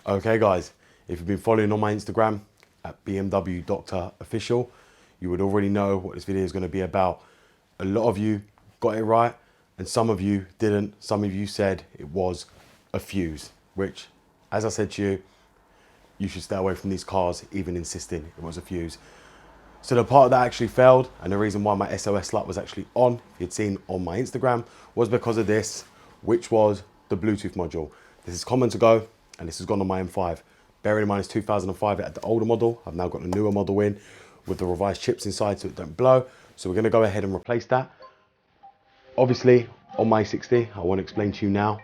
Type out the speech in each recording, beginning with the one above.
Okay guys, if you've been following on my Instagram at BMW Doctor Official, you would already know what this video is going to be about. A lot of you got it right and some of you didn't. Some of you said it was a fuse, which, as I said to you, you should stay away from these cars, even insisting it was a fuse. So the part that actually failed, and the reason why my SOS light was actually on, if you'd seen on my Instagram, was because of this, which was the Bluetooth module. This is common to go, and this has gone on my M5. Bearing in mind it's 2005, it had the older model. I've now got a newer model in with the revised chips inside so it don't blow. So we're gonna go ahead and replace that. Obviously, on my E60, I want to explain to you now,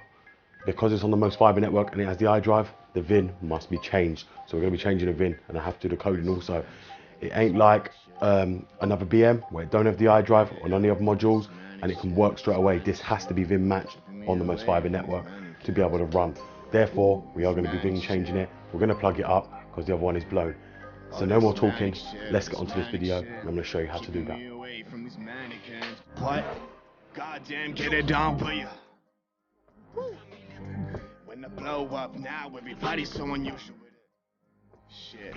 because it's on the most fiber network and it has the iDrive, the VIN must be changed. So we're gonna be changing the VIN, and I have to do the coding also. It ain't like another BM where it don't have the iDrive or none of the other modules and it can work straight away. This has to be VIN matched on the most fiber network to be able to run. Therefore, we are going to be VIN changing it. We're going to plug it up because the other one is blown. So no more talking. Let's get onto this video and I'm going to show you how to do that. What? Goddamn, get it down for you. When the blow up now, everybody's so unusual with it. Shit.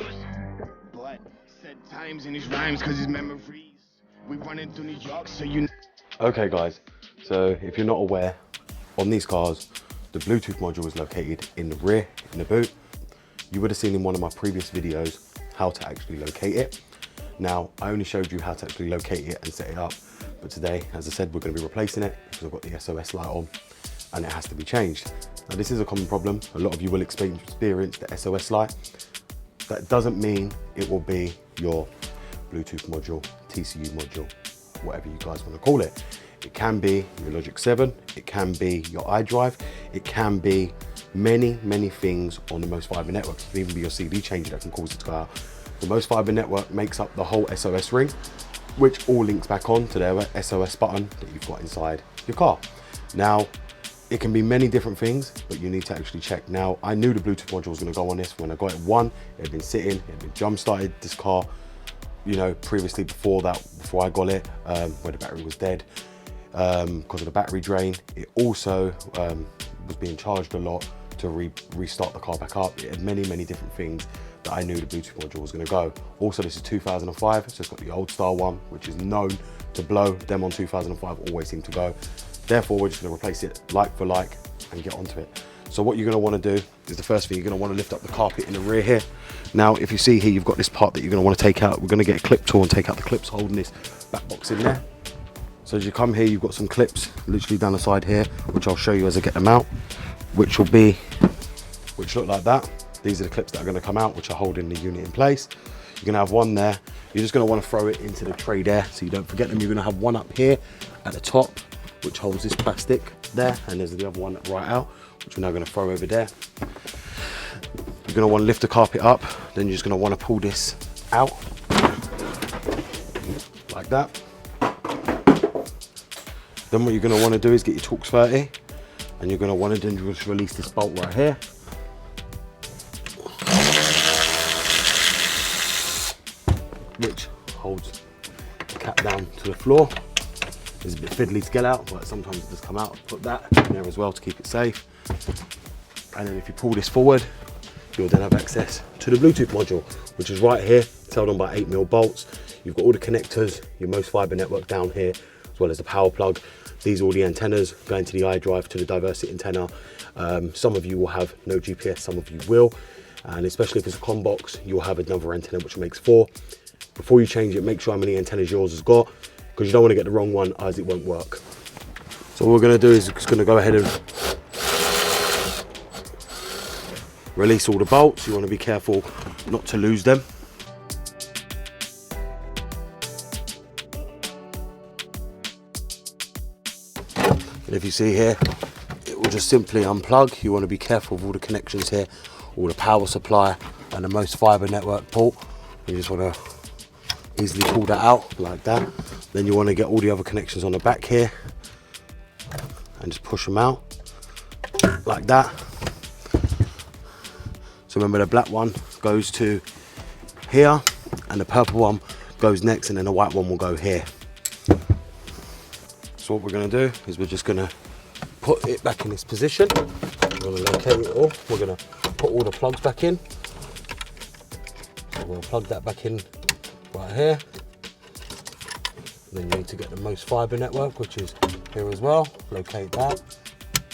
But said times in his rhymes cause his memories. We run into New York, so you. Okay guys, so if you're not aware, on these cars, the Bluetooth module is located in the rear, in the boot. You would have seen in one of my previous videos how to actually locate it. Now, I only showed you how to actually locate it and set it up, but today, as I said, we're going to be replacing it because I've got the SOS light on and it has to be changed. Now, this is a common problem. A lot of you will experience the SOS light. That doesn't mean it will be your Bluetooth module, TCU module, whatever you guys want to call it. It can be your Logic 7, it can be your iDrive, it can be many things on the most fiber network. It can even be your CD changer that can cause it to go out. The most fiber network makes up the whole SOS ring, which all links back on to their SOS button that you've got inside your car. Now, it can be many different things, but you need to actually check. Now, I knew the Bluetooth module was going to go on this. When I got it it had been sitting, it had been jump started this car, you know, previously before I got it, where the battery was dead, because of the battery drain. It also was being charged a lot to restart the car back up. It had many different things that I knew the Bluetooth module was going to go. Also, this is 2005, so it's got the old style one, which is known to blow. Them on 2005 always seem to go. Therefore, we're just going to replace it like for like and get onto it. So what you're going to want to do is, the first thing, you're going to want to lift up the carpet in the rear here. Now, if you see here, you've got this part that you're going to want to take out. We're going to get a clip tool and take out the clips holding this back box in there. So as you come here, you've got some clips literally down the side here, which I'll show you as I get them out, which look like that. These are the clips that are going to come out, which are holding the unit in place. You're going to have one there. You're just going to want to throw it into the tray there so you don't forget them. You're going to have one up here at the top, which holds this plastic there, and there's the other one right out, which we're now going to throw over there. You're going to want to lift the carpet up, then you're just going to want to pull this out like that. Then what you're going to want to do is get your Torx 30, and you're going to want to then just release this bolt right here. Which holds the cap down to the floor. It's a bit fiddly to get out, but sometimes it does come out. Put that in there as well to keep it safe. And then if you pull this forward, you'll then have access to the Bluetooth module, which is right here. It's held on by 8mm bolts. You've got all the connectors, your most fiber network down here, as well as the power plug. These are all the antennas going to the iDrive, to the diversity antenna. Some of you will have no GPS, some of you will. And especially if it's a com box, you'll have another antenna, which makes 4. Before you change it, make sure how many antennas yours has got, because you don't want to get the wrong one, as it won't work. So what we're going to do is just going to go ahead and release all the bolts. You want to be careful not to lose them. And if you see here, it will just simply unplug. You want to be careful of all the connections here, all the power supply and the most fiber network port. You just want to easily pull that out like that. Then you want to get all the other connections on the back here and just push them out like that. So remember, the black one goes to here and the purple one goes next, and then the white one will go here. So what we're going to do is we're just going to put it back in this position. We're going to locate it all. We're going to put all the plugs back in. So we'll plug that back in right here. Then you need to get the most fiber network, which is here as well. Locate that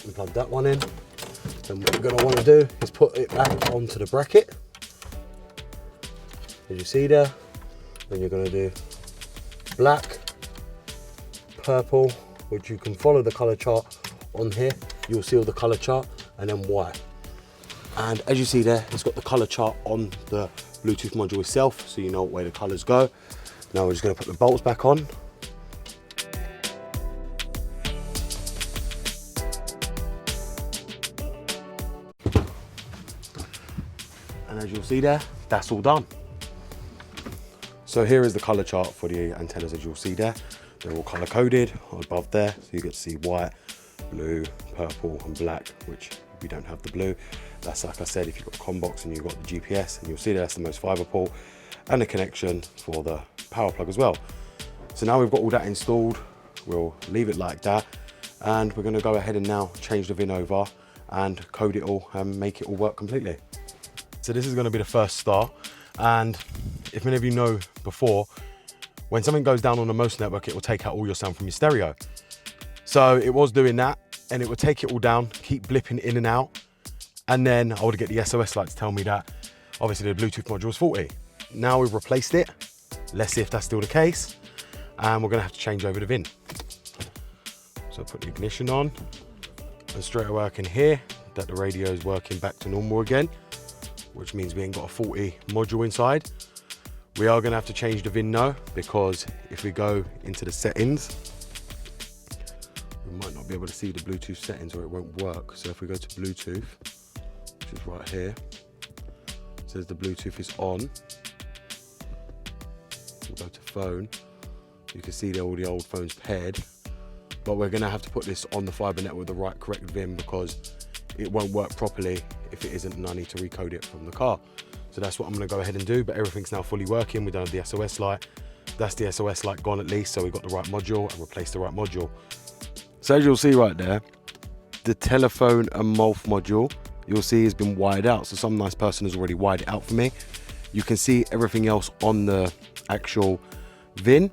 and plug that one in. Then what you're going to want to do is put it back onto the bracket. As you see there, then you're going to do black, purple, which you can follow the color chart on here. You'll see all the color chart, and then white. And as you see there, it's got the color chart on the Bluetooth module itself, so you know where the colors go. Now we're just going to put the bolts back on. And as you'll see there, that's all done. So here is the color chart for the antennas. As you'll see there, they're all color coded above there, so you get to see white, blue, purple and black, which we don't have the blue. That's, like I said, if you've got the COM box and you've got the GPS, and you'll see that's the most fiber port and the connection for the power plug as well. So now we've got all that installed, we'll leave it like that, and we're going to go ahead and now change the VIN over and code it all and make it all work completely. So this is going to be the first start, and if many of you know before, when something goes down on the MOS network, it will take out all your sound from your stereo. So it was doing that, and it would take it all down, keep blipping in and out, and then I would get the SOS light to tell me that obviously the Bluetooth module was faulty. Now we've replaced it. Let's see if that's still the case, and we're going to have to change over the VIN. So put the ignition on, and straight away I can hear that the radio is working back to normal again, which means we ain't got a faulty module inside. We are going to have to change the VIN now, because if we go into the settings, we might not be able to see the Bluetooth settings, or it won't work. So if we go to Bluetooth, which is right here, it says the Bluetooth is on. We'll go to phone. You can see there all the old phones paired, but we're going to have to put this on the fiber network with the right correct VIN, because it won't work properly if it isn't, and I need to recode it from the car. So that's what I'm going to go ahead and do, but everything's now fully working. We don't have the SOS light. That's the SOS light gone at least, so we got the right module and replaced the right module. So as you'll see right there, the telephone and MULF module, you'll see has been wired out. So some nice person has already wired it out for me. You can see everything else on the actual VIN.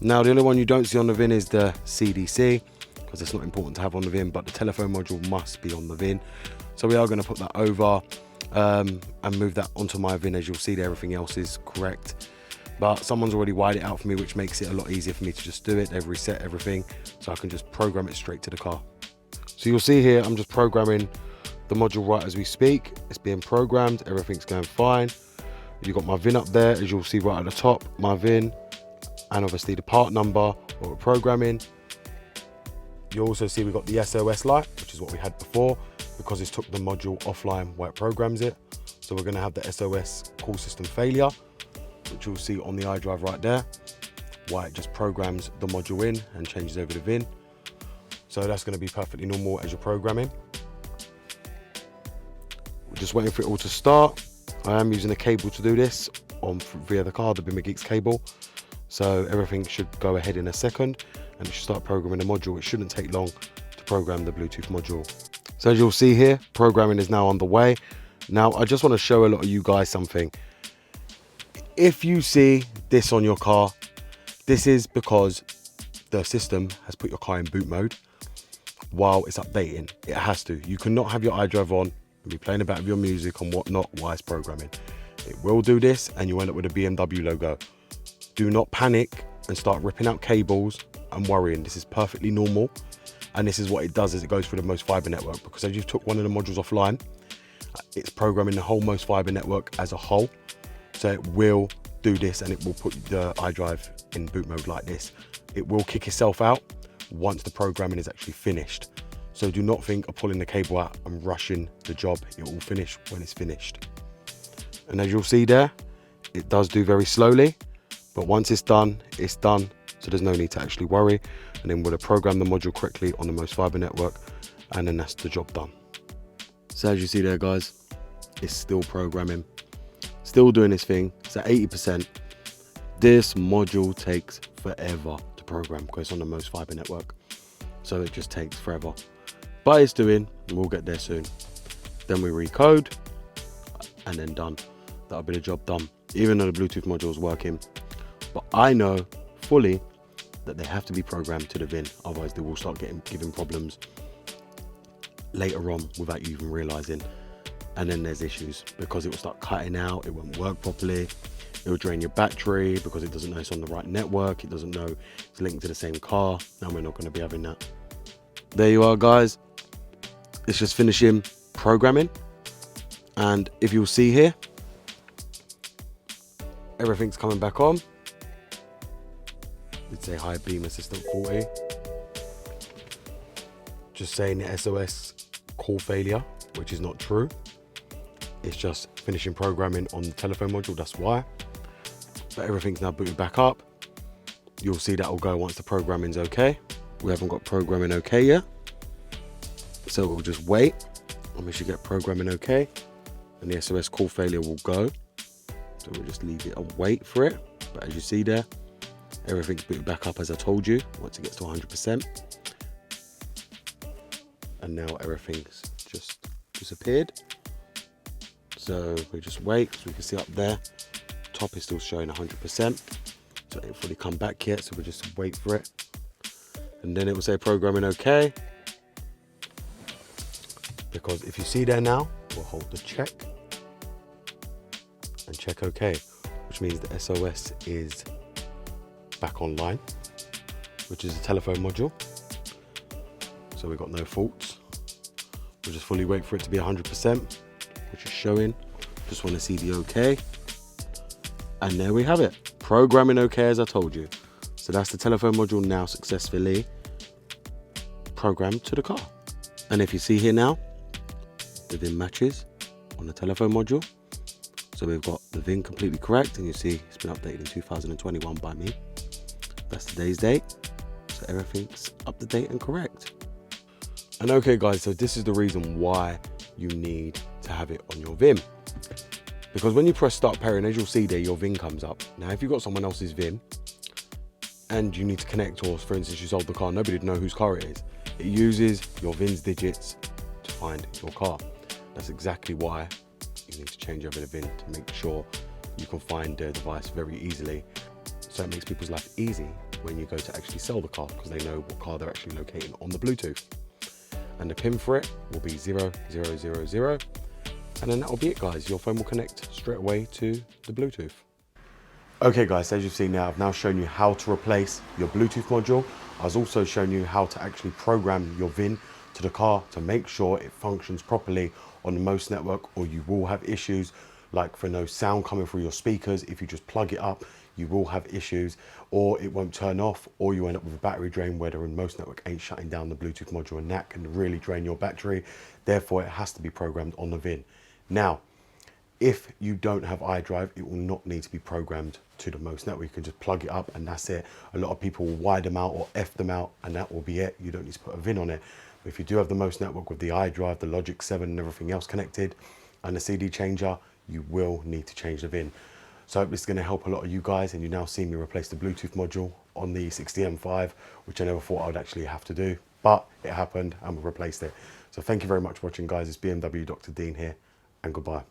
Now the only one you don't see on the VIN is the CDC, because it's not important to have on the VIN, but the telephone module must be on the VIN. So we are going to put that over and move that onto my VIN. As you'll see there, everything else is correct, but someone's already wired it out for me, which makes it a lot easier for me to just do it. They've reset everything, so I can just program it straight to the car. So you'll see here, I'm just programming the module right as we speak. It's being programmed, everything's going fine. You've got my VIN up there, as you'll see right at the top, my VIN, and obviously the part number, what we're programming. You also see we've got the SOS light, which is what we had before, because it's took the module offline where it programs it. So we're going to have the SOS call system failure, which you'll see on the iDrive right there, why it just programs the module in and changes over the VIN. So that's going to be perfectly normal as you're programming. We're just waiting for it all to start. I am using a cable to do this via the car, the BMW Geeks cable. So everything should go ahead in a second, and it should start programming the module. It shouldn't take long to program the Bluetooth module. So as you'll see here, programming is now underway. Now I just want to show a lot of you guys something. If you see this on your car, this is because the system has put your car in boot mode while it's updating. It has to. You cannot have your iDrive on and be playing about with your music and whatnot while it's programming. It will do this, and you end up with a BMW logo. Do not panic and start ripping out cables and worrying. This is perfectly normal, and this is what it does, is it goes through the MOS fiber network, because as you've took one of the modules offline, it's programming the whole MOS fiber network as a whole. So it will do this, and it will put the iDrive in boot mode like this. It will kick itself out once the programming is actually finished. So do not think of pulling the cable out and rushing the job. It will finish when it's finished. And as you'll see there, it does do very slowly, but once it's done, it's done. So there's no need to actually worry. And then we'll program the module correctly on the MOS fiber network, and then that's the job done. So as you see there, guys, it's still programming, still doing its thing. It's at 80%. This module takes forever to program because it's on the MOS fiber network. So it just takes forever. But it's doing, and we'll get there soon. Then we recode, and then done. That'll be the job done, even though the Bluetooth module is working. But I know fully that they have to be programmed to the VIN, otherwise they will start giving problems later on without you even realizing. And then there's issues because it will start cutting out, it won't work properly, it will drain your battery because it doesn't know it's on the right network, it doesn't know it's linked to the same car, and we're not going to be having that. There you are, guys. It's just finishing programming, and if you'll see here, everything's coming back on. Let's say hi Beam Assistant 40. Just saying the SOS call failure, which is not true. It's just finishing programming on the telephone module, that's why. But everything's now booted back up. You'll see that will go once the programming's okay. We haven't got programming okay yet, so we'll just wait and we should get programming okay, and the SOS call failure will go. So we'll just leave it and wait for it. But as you see there, everything's booted back up as I told you, once it gets to 100%. And now everything's just disappeared. So we just wait, because we can see up there, top is still showing 100%. So it ain't fully come back yet, so we'll just wait for it. And then it will say programming okay. Because if you see there now, we'll hold the check and check okay, which means the SOS is back online, which is the telephone module. So we've got no faults. We'll just fully wait for it to be 100%, which is showing. Just want to see the okay. And there we have it. Programming okay, as I told you. So that's the telephone module now successfully programmed to the car. And if you see here now, the VIN matches on the telephone module. So we've got the VIN completely correct, and you see it's been updated in 2021 by me. That's today's date. So everything's up to date and correct. And okay guys, so this is the reason why you need to have it on your VIN. Because when you press start pairing, as you'll see there, your VIN comes up. Now if you've got someone else's VIN and you need to connect, or for instance you sold the car, nobody would know whose car it is. It uses your VIN's digits to find your car. That's exactly why you need to change over the VIN, to make sure you can find the device very easily. So it makes people's life easy when you go to actually sell the car, because they know what car they're actually locating on the Bluetooth. And the pin for it will be 0000, and then that will be it, guys. Your phone will connect straight away to the Bluetooth. Okay guys, as you've seen now, I've now shown you how to replace your Bluetooth module. I was also showing you how to actually program your VIN to the car to make sure it functions properly on the most network, or you will have issues like for no sound coming through your speakers. If you just plug it up, you will have issues, or it won't turn off, or you end up with a battery drain where the most network ain't shutting down the Bluetooth module, and that can really drain your battery. Therefore, it has to be programmed on the VIN. Now, if you don't have iDrive, it will not need to be programmed to the most network. You can just plug it up and that's it. A lot of people will wire them out or F them out, and that will be it. You don't need to put a VIN on it. But if you do have the most network with the iDrive, the Logic 7 and everything else connected, and the CD changer, you will need to change the VIN. So I hope this is going to help a lot of you guys, and you now see me replace the Bluetooth module on the E60 M5, which I never thought I would actually have to do, but it happened and we replaced it. So thank you very much for watching, guys. It's BMW Dr. Dean here, and goodbye.